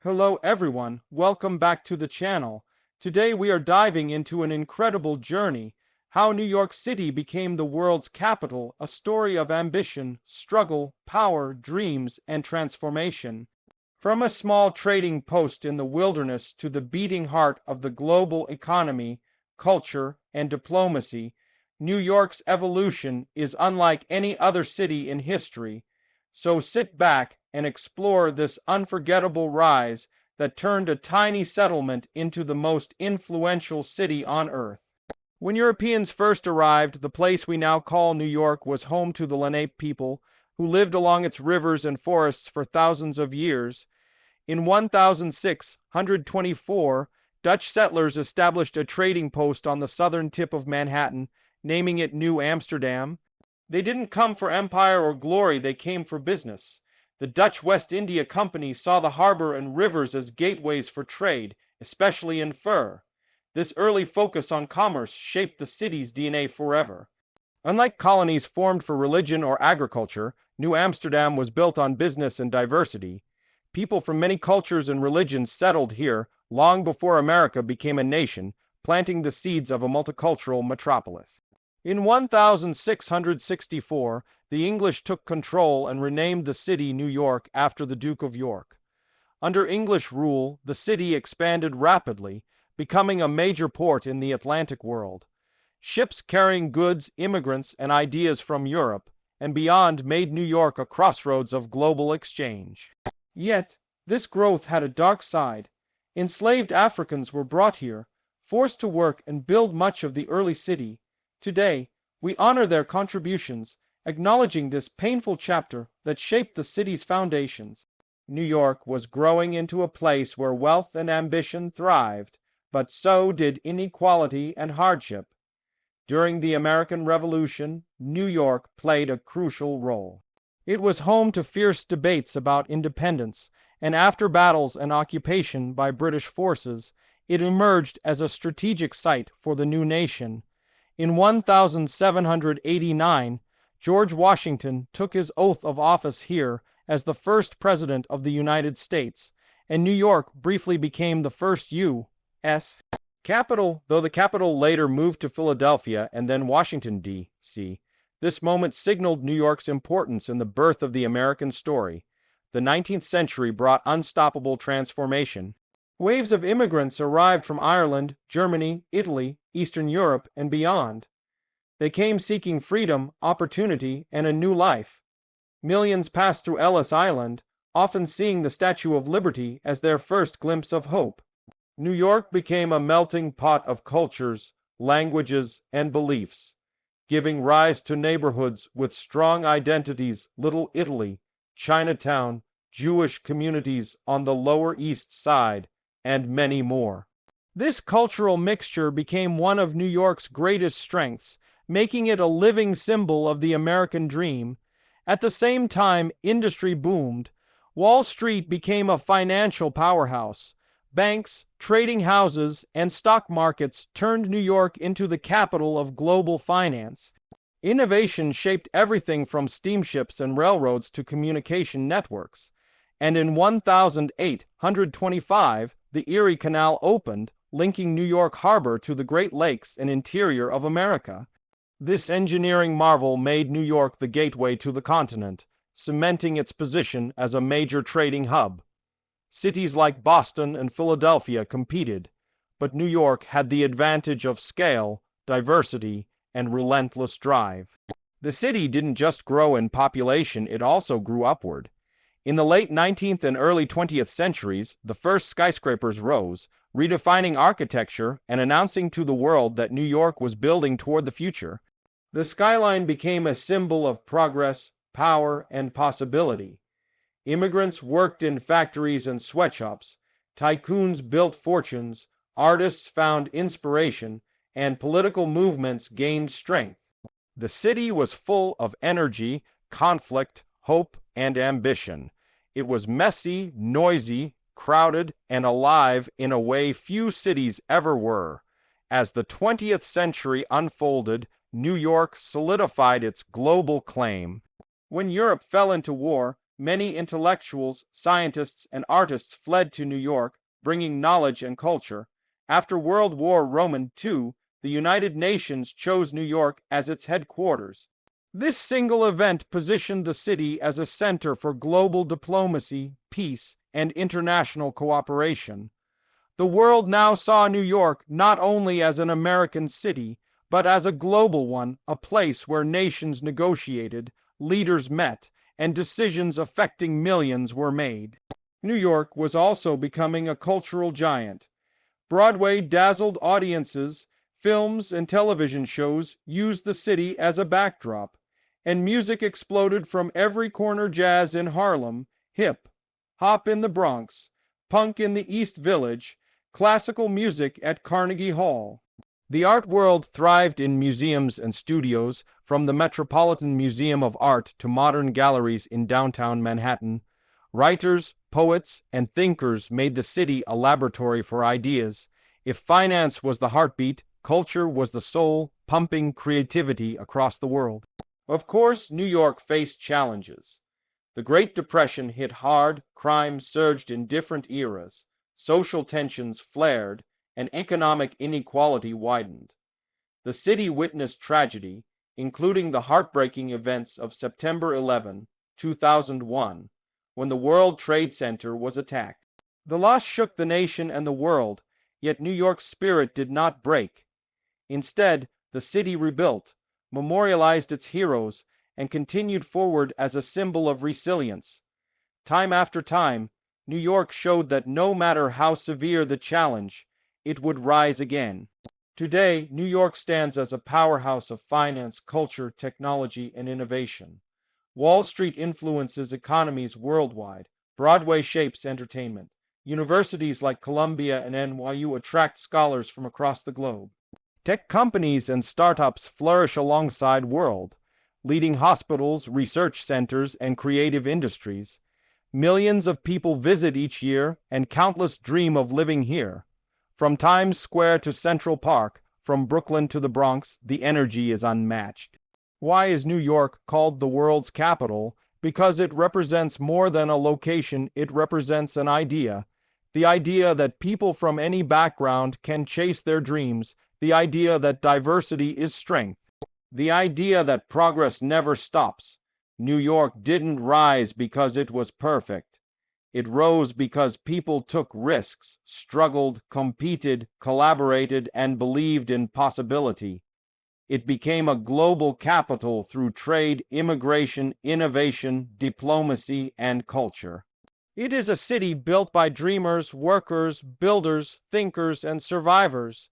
Hello everyone, welcome back to the channel. Today we are diving into an incredible journey, how New York City became the world's capital, a story of ambition, struggle, power, dreams, and transformation. From a small trading post in the wilderness to the beating heart of the global economy, culture, and diplomacy, New York's evolution is unlike any other city in history. So sit back and explore this unforgettable rise that turned a tiny settlement into the most influential city on Earth. When Europeans first arrived, the place we now call New York was home to the Lenape people, who lived along its rivers and forests for thousands of years. In 1624, Dutch settlers established a trading post on the southern tip of Manhattan, naming it New Amsterdam. They didn't come for empire or glory, they came for business. The Dutch West India Company saw the harbor and rivers as gateways for trade, especially in fur. This early focus on commerce shaped the city's DNA forever. Unlike colonies formed for religion or agriculture, New Amsterdam was built on business and diversity. People from many cultures and religions settled here long before America became a nation, planting the seeds of a multicultural metropolis. In 1664, the English took control and renamed the city New York after the Duke of York. Under English rule, the city expanded rapidly, becoming a major port in the Atlantic world. Ships carrying goods, immigrants, and ideas from Europe and beyond made New York a crossroads of global exchange. Yet, this growth had a dark side. Enslaved Africans were brought here, forced to work and build much of the early city. Today, we honor their contributions, acknowledging this painful chapter that shaped the city's foundations. New York was growing into a place where wealth and ambition thrived, but so did inequality and hardship. During the American Revolution, New York played a crucial role. It was home to fierce debates about independence, and after battles and occupation by British forces, it emerged as a strategic site for the new nation. In 1789, George Washington took his oath of office here as the first president of the United States, and New York briefly became the first U.S. capital, though the capital later moved to Philadelphia and then Washington, D.C. This moment signaled New York's importance in the birth of the American story. The 19th century brought unstoppable transformation. Waves of immigrants arrived from Ireland, Germany, Italy, Eastern Europe, and beyond. They came seeking freedom, opportunity, and a new life. Millions passed through Ellis Island, often seeing the Statue of Liberty as their first glimpse of hope. New York became a melting pot of cultures, languages, and beliefs, giving rise to neighborhoods with strong identities: Little Italy, Chinatown, Jewish communities on the Lower East Side, and many more. This cultural mixture became one of New York's greatest strengths, making it a living symbol of the American dream. At the same time, industry boomed. Wall Street became a financial powerhouse. Banks, trading houses, and stock markets turned New York into the capital of global finance. Innovation shaped everything from steamships and railroads to communication networks. And in 1825, the Erie Canal opened, linking New York Harbor to the Great Lakes and interior of America. This engineering marvel made New York the gateway to the continent, cementing its position as a major trading hub. Cities like Boston and Philadelphia competed, but New York had the advantage of scale, diversity, and relentless drive. The city didn't just grow in population, it also grew upward. In the late 19th and early 20th centuries, the first skyscrapers rose, redefining architecture and announcing to the world that New York was building toward the future. The skyline became a symbol of progress, power, and possibility. Immigrants worked in factories and sweatshops, tycoons built fortunes, artists found inspiration, and political movements gained strength. The city was full of energy, conflict, hope, and ambition. It was messy, noisy, crowded, and alive in a way few cities ever were. As the 20th century unfolded, New York solidified its global claim. When Europe fell into war, Many intellectuals, scientists, and artists fled to New York, bringing knowledge and culture. After World War II, the United Nations chose New York as its headquarters. This single event positioned the city as a center for global diplomacy, peace, and international cooperation. The world now saw New York not only as an American city, but as a global one, a place where nations negotiated, leaders met, and decisions affecting millions were made. New York was also becoming a cultural giant. Broadway dazzled audiences, films and television shows used the city as a backdrop, and music exploded from every corner: jazz in Harlem, hip hop in the Bronx, punk in the East Village, classical music at Carnegie Hall. The art world thrived in museums and studios, from the Metropolitan Museum of Art to modern galleries in downtown Manhattan. Writers, poets, and thinkers made the city a laboratory for ideas. If finance was the heartbeat, culture was the soul, pumping creativity across the world. Of course, New York faced challenges. The Great Depression hit hard, crime surged in different eras, social tensions flared, and economic inequality widened. The city witnessed tragedy, including the heartbreaking events of September 11, 2001, when the World Trade Center was attacked. The loss shook the nation and the world, yet New York's spirit did not break. Instead, the city rebuilt, memorialized its heroes, and continued forward as a symbol of resilience. Time after time, New York showed that no matter how severe the challenge, it would rise again. Today, New York stands as a powerhouse of finance, culture, technology, and innovation. Wall Street influences economies worldwide. Broadway shapes entertainment. Universities like Columbia and NYU attract scholars from across the globe. Tech companies and startups flourish alongside leading hospitals, research centers, and creative industries. Millions of people visit each year, and countless dream of living here. From Times Square to Central Park, from Brooklyn to the Bronx, the energy is unmatched. Why is New York called the world's capital? Because it represents more than a location, it represents an idea. The idea that people from any background can chase their dreams, the idea that diversity is strength, the idea that progress never stops. New York didn't rise because it was perfect. It rose because people took risks, struggled, competed, collaborated, and believed in possibility. It became a global capital through trade, immigration, innovation, diplomacy, and culture. It is a city built by dreamers, workers, builders, thinkers, and survivors.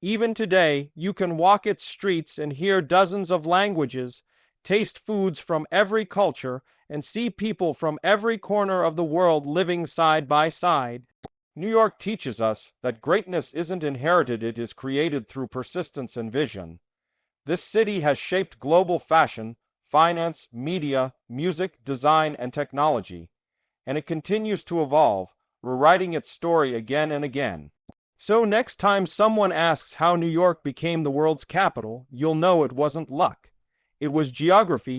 Even today, you can walk its streets and hear dozens of languages, taste foods from every culture, and see people from every corner of the world living side by side. New York teaches us that greatness isn't inherited, it is created through persistence and vision. This city has shaped global fashion, finance, media, music, design, and technology, and it continues to evolve, rewriting its story again and again. So next time someone asks how New York became the world's capital, you'll know it wasn't luck. It was geography,